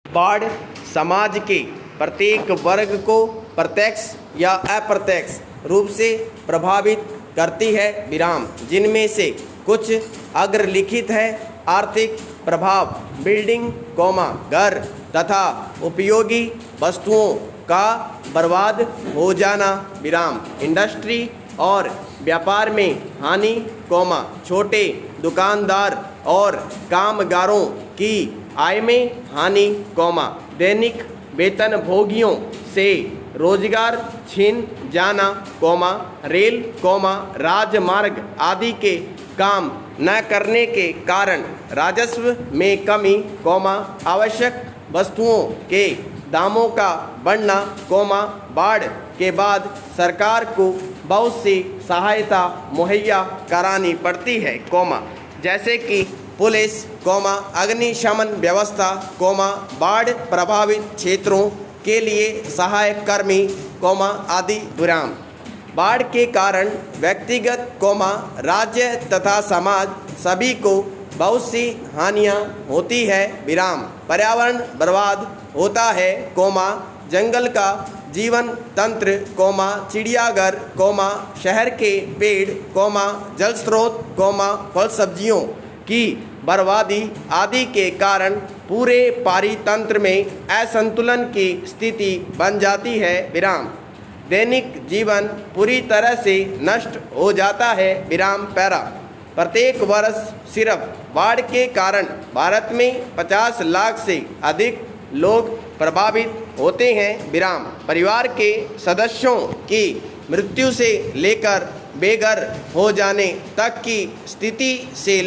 बाढ़ समाज के प्रत्येक वर्ग को प्रत्यक्ष या अप्रत्यक्ष रूप से प्रभावित करती है विराम, जिनमें से कुछ अग्रलिखित है। आर्थिक प्रभाव बिल्डिंग, घर तथा उपयोगी वस्तुओं का बर्बाद हो जाना विराम, इंडस्ट्री और व्यापार में हानि, छोटे दुकानदार और कामगारों की आय में हानि, दैनिक वेतनभोगियों से रोजगार छिन जाना, रेल, राजमार्ग आदि के काम न करने के कारण राजस्व में कमी, आवश्यक वस्तुओं के दामों का बढ़ना, बाढ़ के बाद सरकार को बहुत सी सहायता मुहैया करानी पड़ती है, जैसे कि पुलिस, अग्निशमन व्यवस्था, बाढ़ प्रभावित क्षेत्रों के लिए सहायक कर्मी, आदि विराम। बाढ़ के कारण व्यक्तिगत, राज्य तथा समाज सभी को बहुत सी हानियां होती है विराम। पर्यावरण बर्बाद होता है, जंगल का जीवन तंत्र, चिड़ियाघर, शहर के पेड़, जल स्रोत, फल सब्जियों की बर्बादी आदि के कारण पूरे पारितंत्र में असंतुलन की स्थिति बन जाती है विराम। दैनिक जीवन पूरी तरह से नष्ट हो जाता है विराम। प्रत्येक वर्ष सिर्फ बाढ़ के कारण भारत में 50 लाख से अधिक लोग प्रभावित होते हैं विराम। परिवार के सदस्यों की मृत्यु से लेकर बेघर हो जाने तक की स्थिति से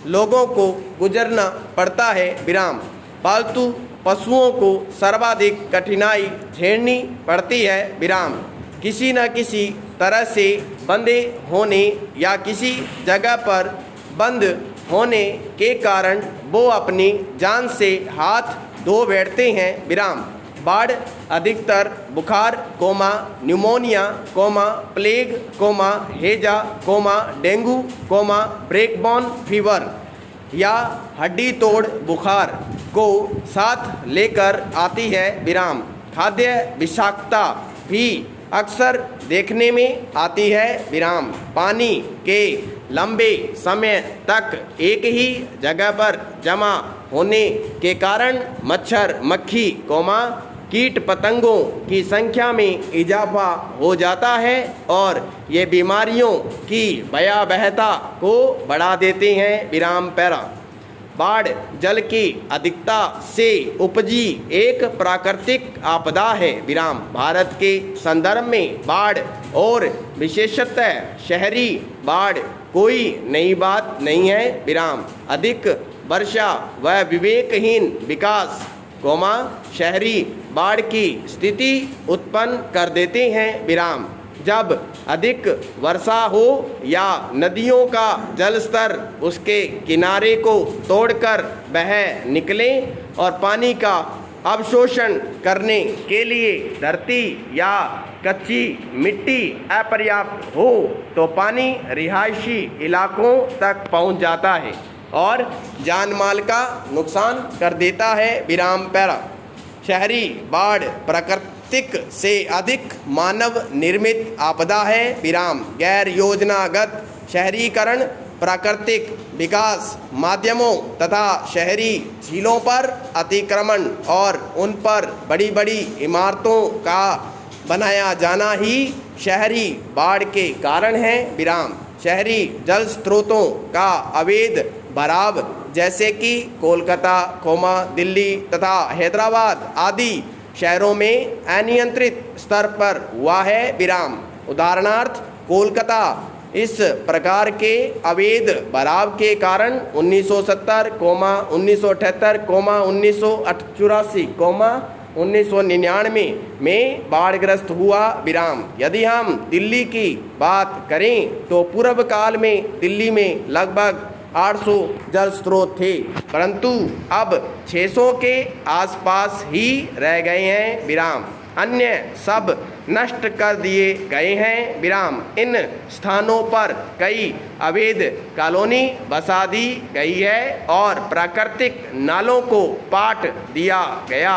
लोगों को गुजरना पड़ता है विराम। पालतू पशुओं को सर्वाधिक कठिनाई झेलनी पड़ती है विराम। किसी न किसी तरह से बंधे होने या किसी जगह पर बंद होने के कारण वो अपनी जान से हाथ धो बैठते हैं विराम। बाढ़ अधिकतर बुखार, न्यूमोनिया, प्लेग, हैजा, डेंगू, ब्रेकबॉर्न फीवर या हड्डी तोड़ बुखार को साथ लेकर आती है विराम। खाद्य विषाक्तता भी अक्सर देखने में आती है विराम। पानी के लंबे समय तक एक ही जगह पर जमा होने के कारण मच्छर, मक्खी, कीट पतंगों की संख्या में इजाफा हो जाता है और ये बीमारियों की भयावहता को बढ़ा देते हैं विराम। बाढ़ जल की अधिकता से उपजी एक प्राकृतिक आपदा है विराम। भारत के संदर्भ में बाढ़ और विशेषतः शहरी बाढ़ कोई नई बात नहीं है विराम। अधिक वर्षा व विवेकहीन विकास, शहरी बाढ़ की स्थिति उत्पन्न कर देते हैं विराम। जब अधिक वर्षा हो या नदियों का जलस्तर उसके किनारे को तोड़कर बह निकले और पानी का अवशोषण करने के लिए धरती या कच्ची मिट्टी अपर्याप्त हो तो पानी रिहायशी इलाकों तक पहुंच जाता है और जान माल का नुकसान कर देता है विराम। शहरी बाढ़ प्राकृतिक से अधिक मानव निर्मित आपदा है विराम। गैर योजनागत शहरीकरण, प्राकृतिक विकास माध्यमों तथा शहरी झीलों पर अतिक्रमण और उन पर बड़ी बड़ी इमारतों का बनाया जाना ही शहरी बाढ़ के कारण है विराम। शहरी जल स्रोतों का अवैध भराव जैसे कि कोलकाता, दिल्ली तथा हैदराबाद आदि शहरों में अनियंत्रित स्तर पर हुआ है विराम। उदाहरणार्थ कोलकाता इस प्रकार के अवैध भराव के कारण 1970, 1978, 1984, 1999 में बाढ़ग्रस्त हुआ विराम। यदि हम दिल्ली की बात करें तो पूर्व काल में दिल्ली में लगभग 800 जल स्रोत थे, परंतु अब 600 के आसपास ही रह गए हैं विराम। अन्य सब नष्ट कर दिए गए हैं विराम। इन स्थानों पर कई अवैध कॉलोनी बसा दी गई है और प्राकृतिक नालों को पाट दिया गया,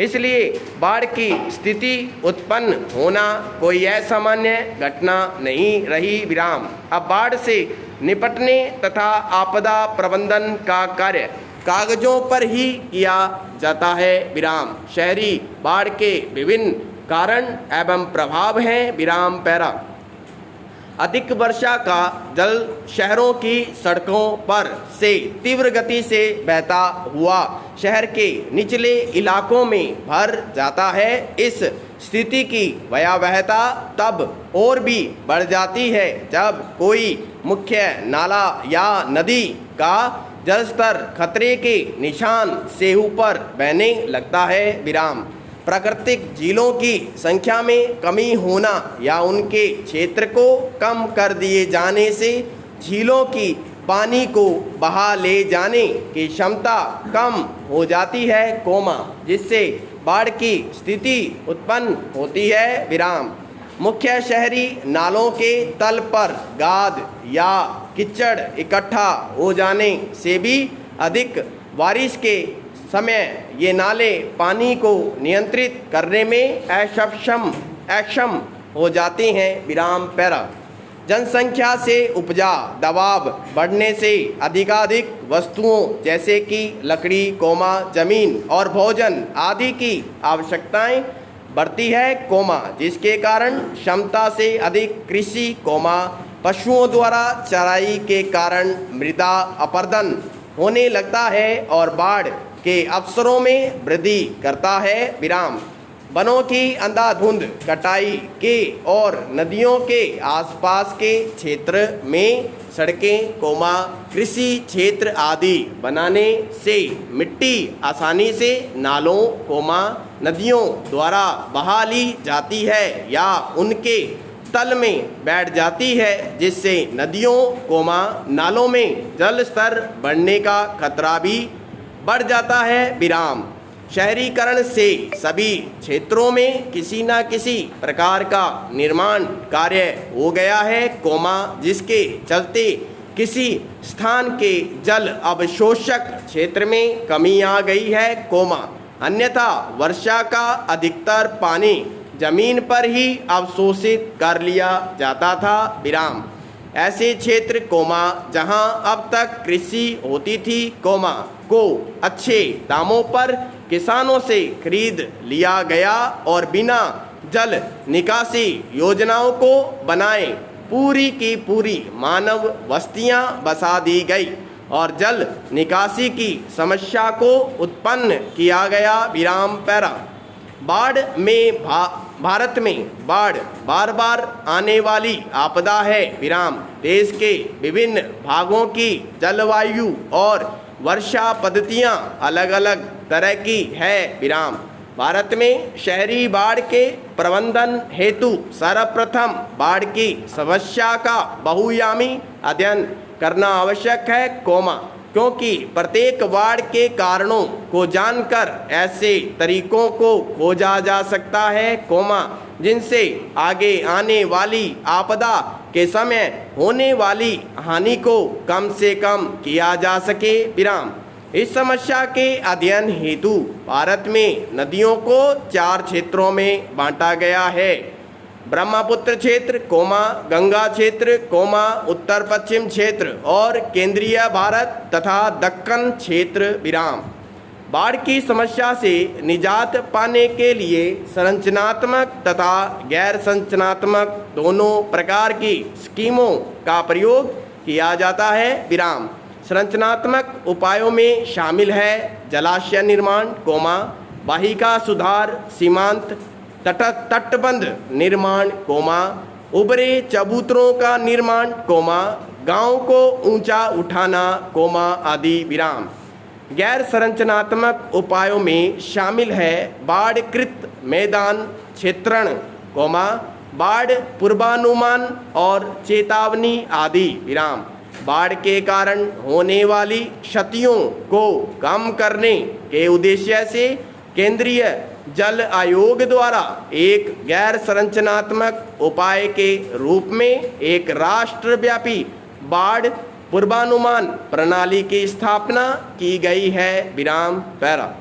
इसलिए बाढ़ की स्थिति उत्पन्न होना कोई असामान्य घटना नहीं रही विराम। अब बाढ़ से निपटने तथा आपदा प्रबंधन का कार्य कागजों पर ही किया जाता है विराम। शहरी बाढ़ के विभिन्न कारण एवं प्रभाव हैं विराम पैरा। अधिक वर्षा का जल शहरों की सड़कों पर से तीव्र गति से बहता हुआ शहर के निचले इलाकों में भर जाता है। इस स्थिति की भयावहता तब और भी बढ़ जाती है जब कोई मुख्य नाला या नदी का जलस्तर खतरे के निशान से ऊपर बहने लगता है विराम। प्राकृतिक झीलों की संख्या में कमी होना या उनके क्षेत्र को कम कर दिए जाने से झीलों की पानी को बहा ले जाने की क्षमता कम हो जाती है, जिससे बाढ़ की स्थिति उत्पन्न होती है विराम। मुख्य शहरी नालों के तल पर गाद या कीचड़ इकट्ठा हो जाने से भी अधिक बारिश के समय ये नाले पानी को नियंत्रित करने में अक्षम हो जाते हैं विराम पैरा। जनसंख्या से उपजा दबाव बढ़ने से अधिकाधिक वस्तुओं जैसे कि लकड़ी, जमीन और भोजन आदि की आवश्यकताएं बढ़ती है, जिसके कारण क्षमता से अधिक कृषि, पशुओं द्वारा चराई के कारण मृदा अपरदन होने लगता है और बाढ़ के अवसरों में वृद्धि करता है विराम। वनों की अंधाधुंध कटाई के और नदियों के आसपास के क्षेत्र में सड़कें, कृषि क्षेत्र आदि बनाने से मिट्टी आसानी से नालों, नदियों द्वारा बहा ली जाती है या उनके तल में बैठ जाती है, जिससे नदियों, नालों में जल स्तर बढ़ने का खतरा भी बढ़ जाता है विराम। शहरीकरण से सभी क्षेत्रों में किसी न किसी प्रकार का निर्माण कार्य हो गया है, जिसके चलते किसी स्थान के जल अवशोषक क्षेत्र में कमी आ गई है, अन्यथा वर्षा का अधिकतर पानी जमीन पर ही अवशोषित कर लिया जाता था विराम। ऐसे क्षेत्र, जहां अब तक कृषि होती थी, को अच्छे दामों पर किसानों से खरीद लिया गया और बिना जल निकासी योजनाओं को बनाए पूरी की पूरी मानव बस्तियां बसा दी गई और जल निकासी की समस्या को उत्पन्न किया गया विराम पैरा। बाढ़ में भारत में बाढ़ बार बार आने वाली आपदा है विराम। देश के विभिन्न भागों की जलवायु और वर्षा पद्धतियां अलग अलग तरह की है विराम। भारत में शहरी बाढ़ के प्रबंधन हेतु सर्वप्रथम बाढ़ की समस्या का बहुआयामी अध्ययन करना आवश्यक है, क्योंकि प्रत्येक बाढ़ के कारणों को जानकर ऐसे तरीकों को खोजा जा सकता है, जिनसे आगे आने वाली आपदा के समय होने वाली हानि को कम से कम किया जा सके विराम। इस समस्या के अध्ययन हेतु भारत में नदियों को 4 क्षेत्रों में बांटा गया है: ब्रह्मपुत्र क्षेत्र, गंगा क्षेत्र, उत्तर पश्चिम क्षेत्र और केंद्रीय भारत तथा दक्कन क्षेत्र विराम। बाढ़ की समस्या से निजात पाने के लिए संरचनात्मक तथा गैर संरचनात्मक दोनों प्रकार की स्कीमों का प्रयोग किया जाता है विराम। संरचनात्मक उपायों में शामिल है जलाशय निर्माण, वाहिका सुधार, सीमांत तटबंध निर्माण, उभरे चबूतरों का निर्माण, गांव को ऊंचा उठाना, आदि विराम। गैर संरचनात्मक उपायों में शामिल है बाढ़कृत मैदान क्षेत्रण, बाढ़ पूर्वानुमान और चेतावनी आदि विराम। बाढ़ के कारण होने वाली क्षतियों को कम करने के उद्देश्य से केंद्रीय जल आयोग द्वारा एक गैर संरचनात्मक उपाय के रूप में एक राष्ट्रव्यापी बाढ़ पूर्वानुमान प्रणाली की स्थापना की गई है। विराम पैरा।